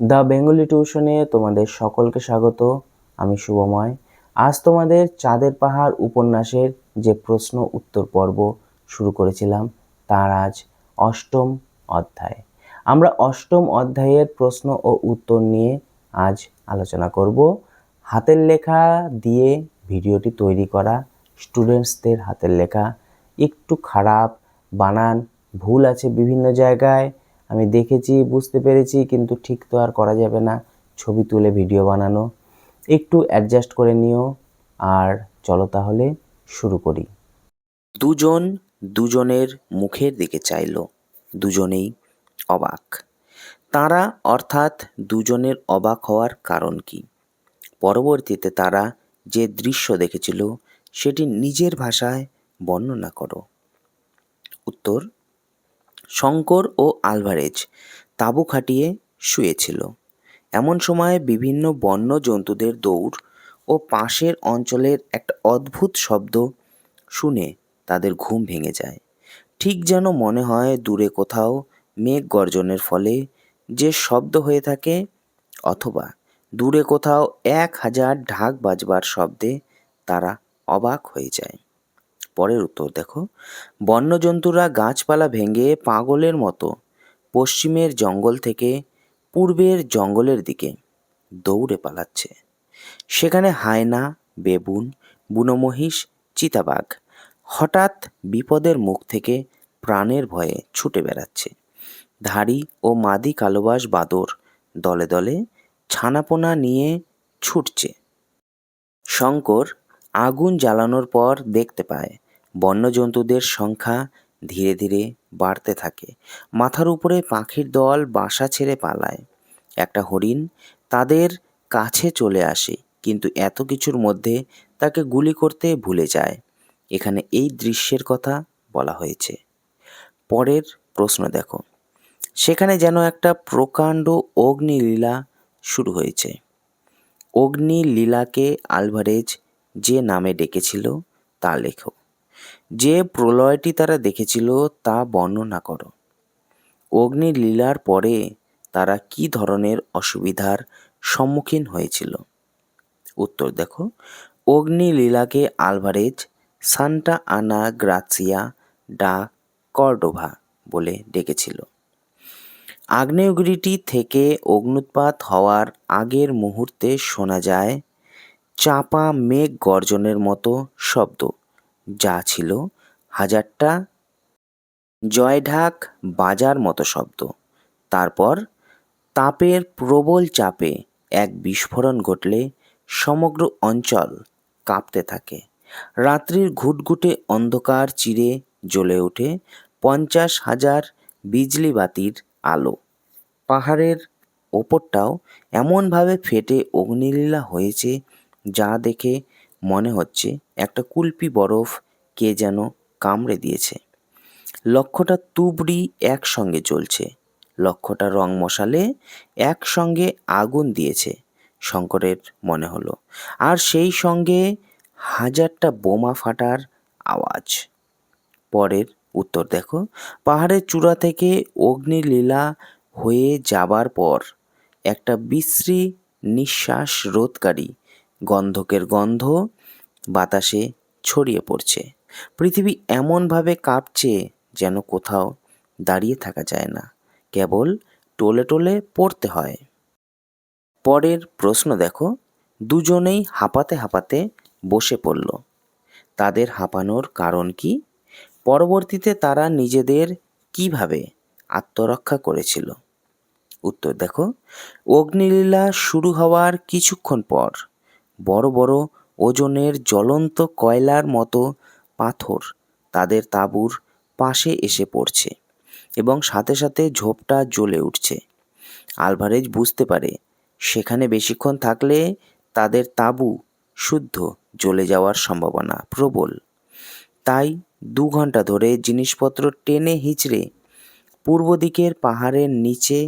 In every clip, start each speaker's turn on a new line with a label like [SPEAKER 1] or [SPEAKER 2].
[SPEAKER 1] The Bengali টিউশনে তোমাদের সকলকে স্বাগত। আমি শুভময়। আজ তোমাদের চাঁদের পাহাড় উপন্যাসের যে প্রশ্ন উত্তর পর্ব শুরু করেছিলাম তার আজ অষ্টম অধ্যায়। আমরা অষ্টম অধ্যায়ের প্রশ্ন ও উত্তর নিয়ে আজ আলোচনা করব। হাতের লেখা দিয়ে ভিডিওটি তৈরি করা, স্টুডেন্টসদের হাতের লেখা, একটু খারাপ, বানান ভুল আছে বিভিন্ন জায়গায়, আমি দেখেছি, বুঝতে পেরেছি, কিন্তু ঠিক তো আর করা যাবে না, ছবি তুলে ভিডিও বানানো, একটু অ্যাডজাস্ট করে নিও। আর চলো তাহলে শুরু করি।
[SPEAKER 2] দুজন দুজনের মুখের দিকে চাইল, দুজনেই অবাক। তারা অর্থাৎ দুজনের অবাক হওয়ার কারণ কি? পরবর্তীতে তারা যে দৃশ্য দেখেছিল সেটি নিজের ভাষায় বর্ণনা করো। উত্তর: শঙ্কর ও আলভারেজ তাঁবু খাটিয়ে শুয়েছিল। এমন সময় বিভিন্ন বন্য জন্তুদের দৌড় ও পাশের অঞ্চলের একটা অদ্ভুত শব্দ শুনে তাদের ঘুম ভেঙে যায়। ঠিক যেন মনে হয় দূরে কোথাও মেঘ গর্জনের ফলে যে শব্দ হয়ে থাকে, অথবা দূরে কোথাও 1000 ঢাক বাজবার শব্দে তারা অবাক হয়ে যায়। পরের উত্তর দেখো। বন্যজন্তুরা গাছপালা ভেঙে পাগলের মতো পশ্চিমের জঙ্গল থেকে পূর্বের জঙ্গলের দিকে দৌড়ে পালাচ্ছে। সেখানে হায়না, বেবুন, বুনো মহিষ, চিতাবাঘ হঠাৎ বিপদের মুখ থেকে প্রাণের ভয়ে ছুটে বেড়াচ্ছে। ধাড়ি ও মাদি কালোবাস বাদর দলে দলে ছানাপোনা নিয়ে ছুটছে। শঙ্কর আগুন জ্বালানোর পর দেখতে পায় বন্যজন্তুদের সংখ্যা ধীরে ধীরে বাড়তে থাকে। মাথার উপরে পাখির দল বাসা ছেড়ে পালায়। একটা হরিণ তাদের কাছে চলে আসে, কিন্তু এত কিছুর মধ্যে তাকে গুলি করতে ভুলে যায়। এখানে এই দৃশ্যের কথা বলা হয়েছে। পরের প্রশ্ন দেখো। সেখানে যেন একটা প্রকাণ্ড অগ্নিলীলা শুরু হয়েছে। অগ্নিলীলাকে আলভারেজ যে নামে ডেকেছিল তা লেখো। যে প্রলয়টি তারা দেখেছিল তা বর্ণনা করো। অগ্নিলীলার পরে তারা কি ধরনের অসুবিধার সম্মুখীন হয়েছিল? উত্তর দেখো। অগ্নিলীলাকে আলভারেজ সান্টা আনা গ্রাসিয়া ডা কর্ডোভা বলে ডেকেছিল। আগ্নেয়গিরিটি থেকে অগ্ন্যুৎপাত হওয়ার আগের মুহূর্তে শোনা যায় চাপা মেঘ গর্জনের মতো শব্দ, যা ছিল 1000টা জয়ঢাক বাজার মতো শব্দ। তারপর তাপের প্রবল চাপে এক বিস্ফোরণ ঘটলে সমগ্র অঞ্চল কাঁপতে থাকে। রাত্রির ঘুটঘুটে অন্ধকার চিরে জ্বলে ওঠে 50,000 বিজলি বাতির আলো। পাহাড়ের ওপরটাও এমনভাবে ফেটে অগ্নিলীলা হয়েছে যা দেখে মনে হচ্ছে একটা কুলপি বরফ কে যেন কামড়ে দিয়েছে। লক্ষটা তুবড়ি একসঙ্গে জ্বলছে, লক্ষটা রং মশালে একসঙ্গে আগুন দিয়েছে, শঙ্করের মনে হলো। আর সেই সঙ্গে 1000টা বোমা ফাটার আওয়াজ। পরের উত্তর দেখো। পাহাড়ের চূড়া থেকে অগ্নিলীলা হয়ে যাবার পর একটা বিশ্রী নিঃশ্বাস রোধকারী গন্ধকের গন্ধ বাতাসে ছড়িয়ে পড়ছে। পৃথিবী এমনভাবে কাঁপছে যেন কোথাও দাঁড়িয়ে থাকা যায় না, কেবল টলে টলে পড়তে হয়। পরের প্রশ্ন দেখো। দুজনেই হাঁপাতে হাঁপাতে বসে পড়ল। তাদের হাঁপানোর কারণ কি? পরবর্তীতে তারা নিজেদের কিভাবে আত্মরক্ষা করেছিল? উত্তর দেখো। অগ্নিলীলা শুরু হওয়ার কিছুক্ষণ পর বড় বড় ওজনের জ্বলন্ত কয়লার মতো পাথর তাদের তাঁবুর পাশে এসে পড়ছে এবং সাথে সাথে ঝোপটা জ্বলে উঠছে। আলভারেজ বুঝতে পারে সেখানে বেশিক্ষণ থাকলে তাদের তাঁবু শুদ্ধ জ্বলে যাওয়ার সম্ভাবনা প্রবল। তাই 2 ঘন্টা ধরে জিনিসপত্র টেনে হিঁচড়ে পূর্ব দিকের পাহাড়ের নিচে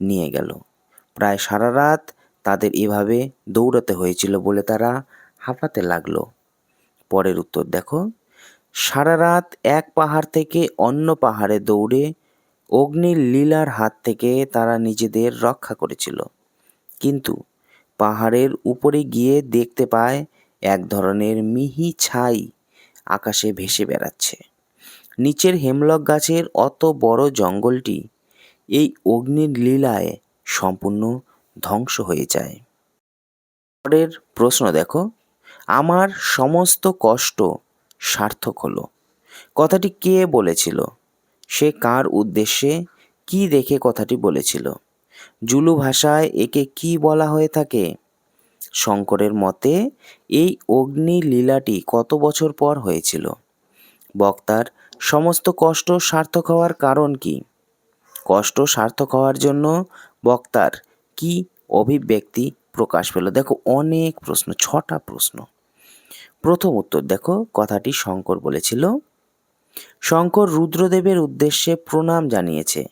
[SPEAKER 2] নিয়ে গেল। প্রায় সারা রাত তাদের এভাবে দৌড়াতে হয়েছিল বলে তারা হাঁপাতে লাগলো। পরের উত্তর দেখো। সারা রাত এক পাহাড় থেকে অন্য পাহাড়ে দৌড়ে অগ্নির লীলার হাত থেকে তারা নিজেদের রক্ষা করেছিল। কিন্তু পাহাড়ের উপরে গিয়ে দেখতে পায় এক ধরনের মিহি ছাই আকাশে ভেসে বেড়াচ্ছে। নিচের হেমলক গাছের অত বড় জঙ্গলটি এই অগ্নির লীলায় সম্পূর্ণ ধ্বংস হয়ে যায়। পরের প্রশ্ন দেখো, আমার সমস্ত কষ্ট সার্থক হলো। কথাটি কে বলেছিল? সে কার উদ্দেশ্যে, কি দেখে কথাটি বলেছিল? জুলু ভাষায় একে কি বলা হয়ে থাকে? শঙ্করের মতে এই অগ্নি লীলাটি কত বছর পর হয়েছিল? বক্তার সমস্ত কষ্ট সার্থক হওয়ার কারণ কি? কষ্ট সার্থক হওয়ার জন্য বক্তার কি অভিব্যক্তি প্রকাশ পেল? দেখো অনেক প্রশ্ন, 6টা প্রশ্ন। প্রথম উত্তর দেখো, কথাটি শঙ্কর বলেছিল। শঙ্কর রুদ্রদেবের উদ্দেশ্যে প্রণাম জানিয়েছে।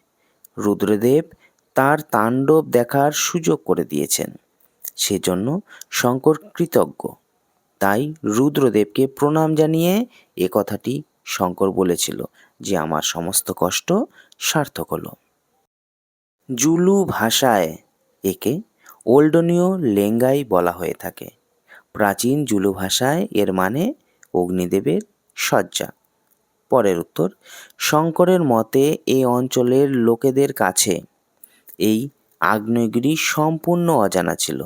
[SPEAKER 2] রুদ্রদেব তার তাণ্ডব দেখার সুযোগ করে দিয়েছেন, সেজন্য শঙ্কর কৃতজ্ঞ। তাই রুদ্রদেবকে প্রণাম জানিয়ে এ কথাটি শঙ্কর বলেছিল যে আমার সমস্ত কষ্ট সার্থক হলো। জুলু ভাষায় একে ওল্ডনীয় লেঙ্গাই বলা হয়ে থাকে। প্রাচীন জুলু ভাষায় এর মানে অগ্নিদেবের শয্যা। পরের উত্তর, শঙ্করের মতে এই অঞ্চলের লোকেদের কাছে এই আগ্নেয়গিরি সম্পূর্ণ অজানা ছিল।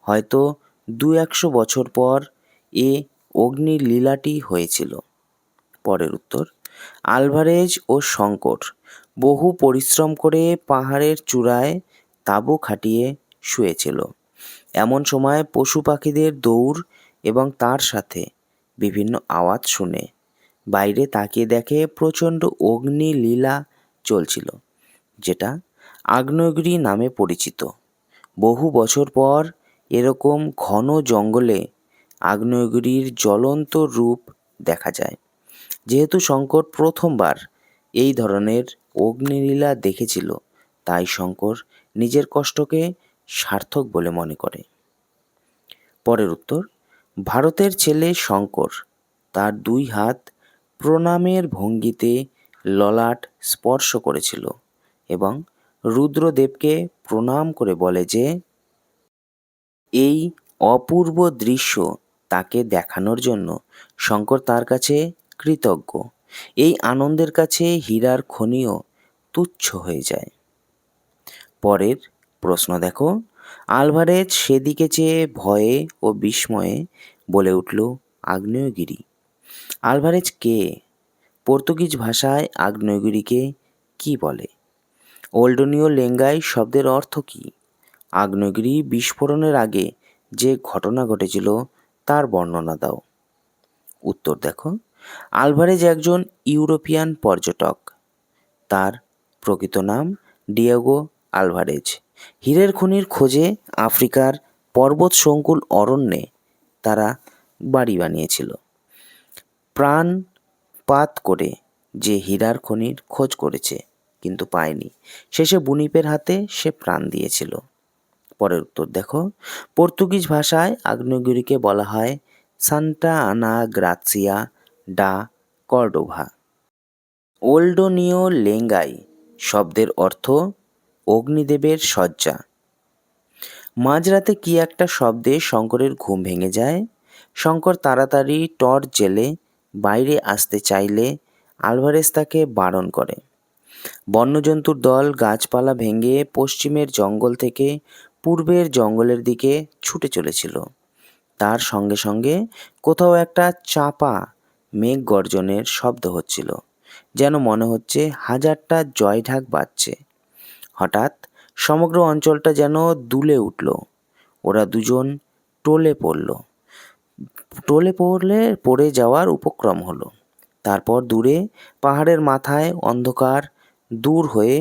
[SPEAKER 2] হয়তো 200 বছর পর এ অগ্নির লীলাটি হয়েছিল। পরের উত্তর, আলভারেজ ও শঙ্কর বহু পরিশ্রম করে পাহাড়ের চূড়ায় তাঁবু খাটিয়ে শুয়েছিল। এমন সময় পশু পাখিদের দৌড় এবং তার সাথে বিভিন্ন আওয়াজ শুনে বাইরে তাকিয়ে দেখে প্রচণ্ড অগ্নি লীলা চলছিল, যেটা আগ্নেয়গিরি নামে পরিচিত। বহু বছর পর এরকম ঘন জঙ্গলে আগ্নেয়গিরির জ্বলন্ত রূপ দেখা যায়। যেহেতু শঙ্কর প্রথমবার এই ধরনের অগ্নিলীলা দেখেছিল, তাই শঙ্কর নিজের কষ্টকে সার্থক বলে মনে করে। পরের উত্তর, ভারতের ছেলে শঙ্কর তার 2 হাত প্রণামের ভঙ্গিতে ললাট স্পর্শ করেছিল এবং রুদ্রদেবকে প্রণাম করে বলে যে এই অপূর্ব দৃশ্য তাকে দেখানোর জন্য শঙ্কর তার কাছে কৃতজ্ঞ। এই আনন্দের কাছে হীরার খনিও তুচ্ছ হয়ে যায়। পরের প্রশ্ন দেখো, আলভারেজ সেদিকে চেয়ে ভয়ে ও বিস্ময়ে বলে উঠল, আগ্নেয়গিরি। আলভারেজ কে? পর্তুগিজ ভাষায় আগ্নেয়গিরিকে কি বলে? ওল্ডনীয় লেঙ্গাই শব্দের অর্থ কি? আগ্নেয়গিরি বিস্ফোরণের আগে যে ঘটনা ঘটেছিল তার বর্ণনা দাও। উত্তর দেখো, আলভারেজ একজন ইউরোপিয়ান পর্যটক। তার প্রকৃত নাম ডিয়েগো আলভারেজ। হীরের খনির খোঁজে আফ্রিকার পর্বত সংকুল অরণ্যে তারা বাড়ি বানিয়েছিল। প্রাণপাত করে যে হীরার খনির খোঁজ করেছে কিন্তু পায়নি, শেষে বুনিপের হাতে সে প্রাণ দিয়েছিল। পরের উত্তর দেখো, পর্তুগিজ ভাষায় আগ্নেয়গিরিকে বলা হয় সান্টা আনা গ্রাসিয়া ডা কর্ডোভা। ওল্ডনীয় লেঙ্গাই শব্দের অর্থ অগ্নিদেবের শয্যা। মাঝরাতে কি একটা শব্দে শঙ্করের ঘুম ভেঙে যায়। শঙ্কর তাড়াতাড়ি টর্চ জেলে বাইরে আসতে চাইলে আলভারেজ তাকে বারণ করে। বন্যজন্তুর দল গাছপালা ভেঙে পশ্চিমের জঙ্গল থেকে পূর্বের জঙ্গলের দিকে ছুটে চলেছিল। তার সঙ্গে সঙ্গে কোথাও একটা চাপা মেঘ গর্জনের শব্দ হচ্ছিল, যেন মনে হচ্ছে হাজারটা জয়ঢাক বাজছে। হঠাৎ সমগ্র অঞ্চলটা যেন দুলে উঠল। ওরা দুজন টলে পড়ে যাওয়ার উপক্রম হলো। তারপর দূরে পাহাড়ের মাথায় অন্ধকার দূর হয়ে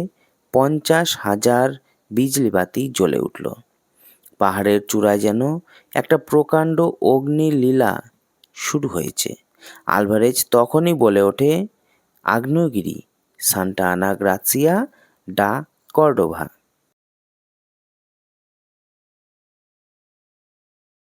[SPEAKER 2] 50,000 বিজলি বাতি জ্বলে উঠল। পাহাড়ের চূড়ায় যেন একটা প্রকাণ্ড অগ্নিলীলা শুরু হয়েছে। আলভারেজ তখনই বলে ওঠে, আগ্নেয়গিরি, সান্টা আনা গ্রাসিয়া ডা কর্ডোভা।